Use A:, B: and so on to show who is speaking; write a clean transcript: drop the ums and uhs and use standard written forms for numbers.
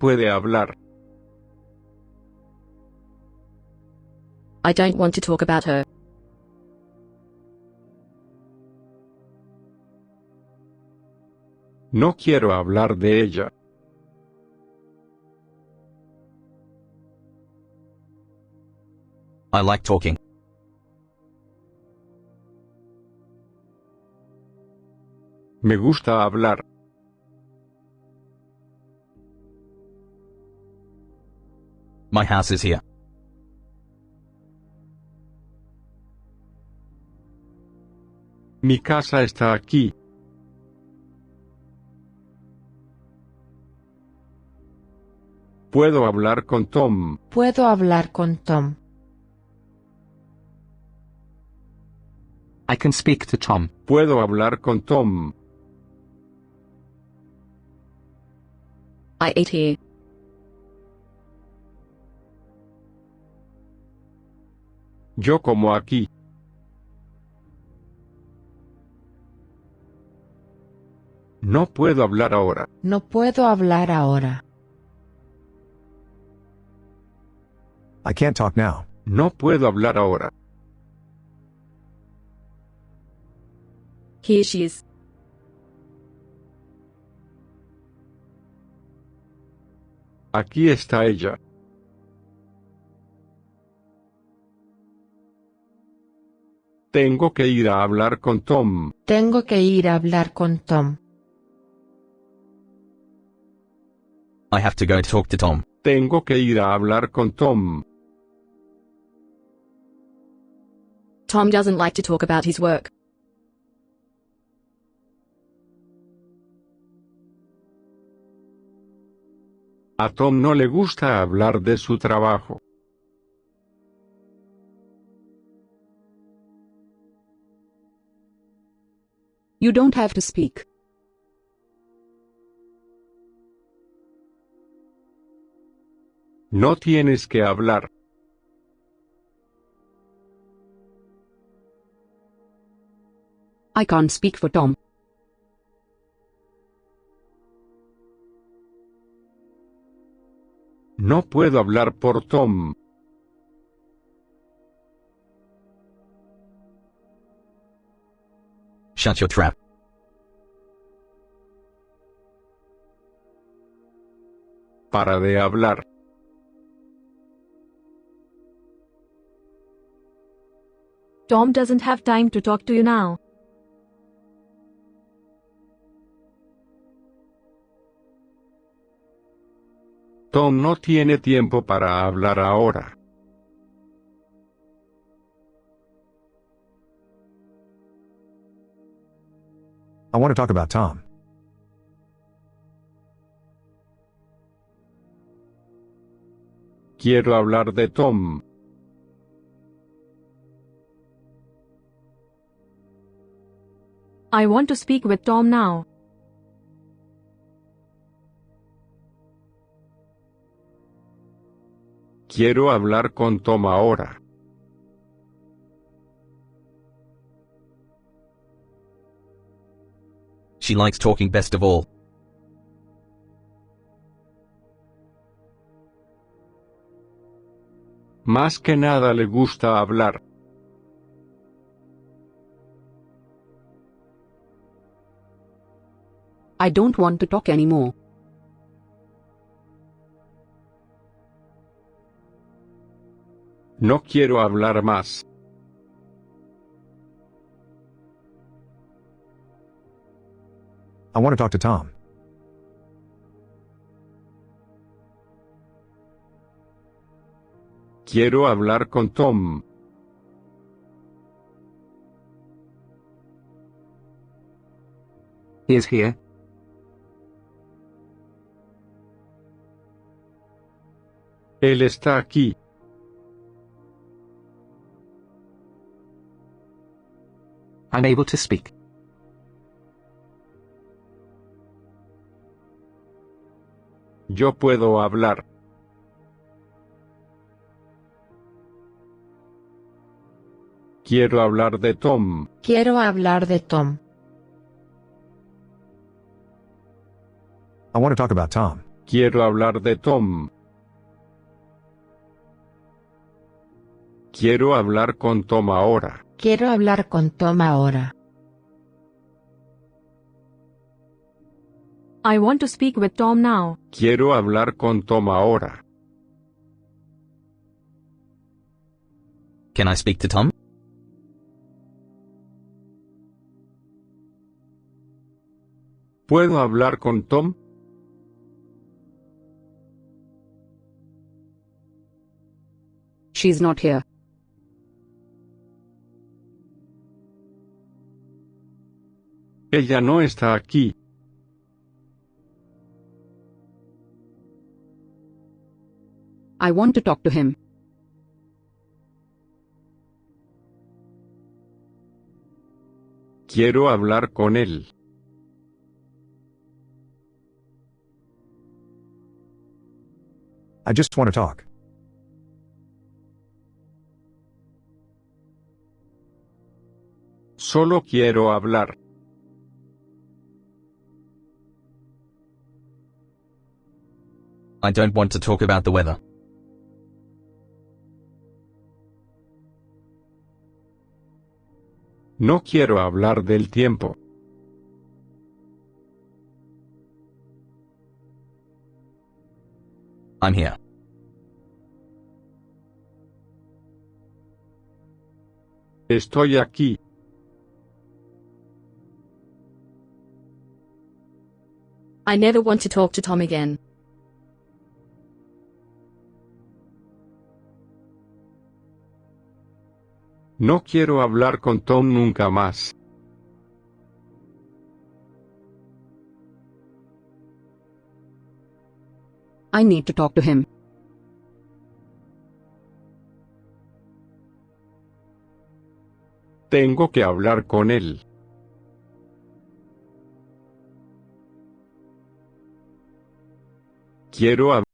A: puede hablar.
B: I don't want to talk about her.
A: No quiero hablar de ella.
C: I like talking.
A: Me gusta hablar.
C: My house is here.
A: Mi casa está aquí. Puedo hablar con Tom.
D: Puedo hablar con Tom.
E: I can speak to Tom.
A: Puedo hablar con Tom.
B: I eat here.
A: Yo como aquí. No puedo hablar ahora.
D: No puedo hablar ahora.
F: I can't talk now.
A: No puedo hablar ahora.
B: Here she is.
A: Aquí está ella. Tengo que ir a hablar con Tom.
D: Tengo que ir a hablar con Tom.
C: I have to go talk to Tom.
A: Tengo que ir a hablar con Tom.
B: Tom doesn't like to talk about his work.
A: A Tom no le gusta hablar de su trabajo.
B: You don't have to speak.
A: No tienes que hablar.
B: I can't speak for Tom.
A: No puedo hablar por Tom.
C: Shut your trap.
A: Para de hablar.
B: Tom doesn't have time to talk to you now.
A: Tom no tiene tiempo para hablar ahora.
F: I want to talk about Tom.
A: Quiero hablar de Tom.
B: I want to speak with Tom now.
A: Quiero hablar con Tom ahora.
C: She likes talking best of all.
A: Más que nada le gusta hablar.
B: I don't want to talk anymore.
A: No quiero hablar más.
F: I want to talk to Tom.
A: Quiero hablar con Tom.
E: He is here.
A: Él está aquí.
E: I'm able to speak.
A: Yo puedo hablar. Quiero hablar de Tom.
D: Quiero hablar de Tom.
F: I want to talk about Tom.
A: Quiero hablar de Tom. Quiero hablar con Tom ahora.
D: Quiero hablar con Tom ahora.
B: I want to speak with Tom now.
A: Quiero hablar con Tom ahora.
C: Can I speak to Tom?
A: ¿Puedo hablar con Tom?
G: She's not here.
A: Ella no está aquí.
G: I want to talk to him.
A: Quiero hablar con él.
F: I just want to talk.
A: Solo quiero hablar.
C: I don't want to talk about the weather.
A: No quiero hablar del tiempo.
C: I'm here.
A: Estoy aquí.
H: I never want to talk to Tom again.
A: No quiero hablar con Tom nunca más.
G: I need to talk to him.
A: Tengo que hablar con él. Quiero hablar.